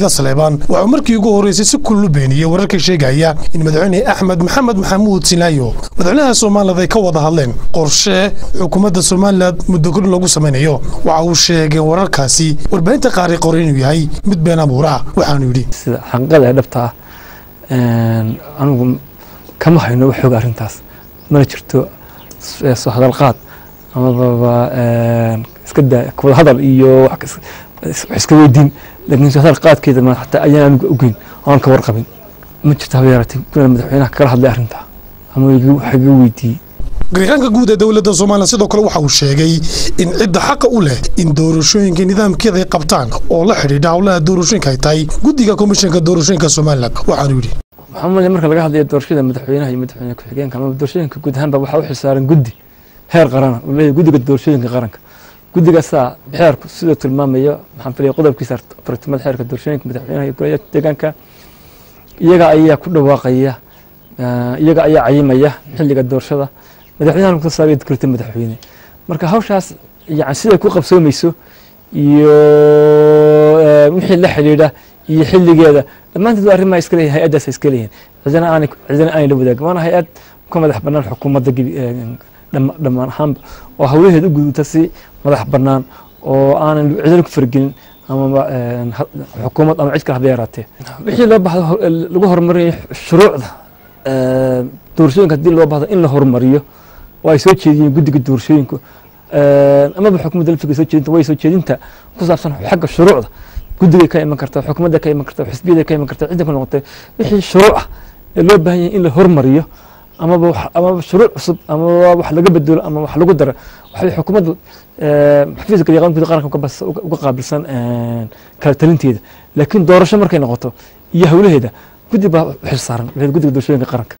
Saleebaan wuxuu markii ugu horeysay si kullu beeniyay wararka sheegaya in madaxweyne Axmed Maxamed Maxamuud Sinaayo madaxweynaha Soomaaliland ay ka wada hadleen qorshe xukuumadda Soomaaliland muddo kor lagu sameeyo waxa uu sheegay wararkaasi warbaahinta qaari qorin inuu yahay mid been abuur ah waxaanu yiri sida xaqada dhabta anigu kama hayno wax xoog arintaas ma jirto soo hadal qaad ama iska daa wada hadal iyo wax iska weydiin لكن سهل قاد كذا ما حتى أيام أوجين أنا كور قبل ما جت هبيرتي كنا مدحينها كره هذا أرنتها هم يجوا حجويتي قريقان كجودة دولة الصومال سيدو كل واحد وشيء إن عدة حق أولى إن دورشين كنظام كذا قبطان والله حري دولة دورشين كايتاي جودي كوميشن كدورشين كصومال لك وعنوري محمد يمرك لقى هذه الدورشين مدحينها هي مدحينها كحجين كمان الدورشين كجود هم بوحوش صار جودي هير قرنا ولا جودي الدورشين كقرنك guddiga saa xeerku sidoo tilmaamayo maxaan filay qodobkiisa bartilmaameed xeerka doorashooyinka madaxweynaha iyo golaha deegaanka iyaga ayaa ku dhawaaqaya iyaga ayaa cayimaya xilliga doorashada madaxweynaha ku saabay dekreto madaxweyne marka hawshaas yaani sida ku qabsoomayso iyo wixii la xiriira iyo xilligeeda dhammaantood arrimaha iska leeyahay hay'adaas iska leeyahay cidana aan la wadaag waana hay'ad ka madax bannaan xukuumadda dhammaan ahaan oo hawlaheedu u gudubta si madax bannaan oo aanan cidina ku fargelin ama xukuumad ama cid kale hadii yaraatee wixii loo baahdo lagu horumariyo shuruucda doorashooyinka hadii loo baahdo in la horumariyo oo ay soo jeediyeen guddiga doorashooyinka ama xukuumadda la fikirayso jeedinta way soo jeedinta ku saabsan xagga shuruucda guddiga ka iman karta xukuumadda ka iman karta xisbiyada ka iman karta cidda ku noqotay wixii shuruuc ee loo baahan yahay in la horumariyo ama shuruuc cusub ama wax laga bedelo ama wax lagu daro waxay xukuumaddu xafiiska yaqaanka qaranka uga qaabilsan kala talinteeda laakiin doorasho markay noqoto iyo hawlaheeda guddi baa xil saaran guddiga doorashooyinka qaranka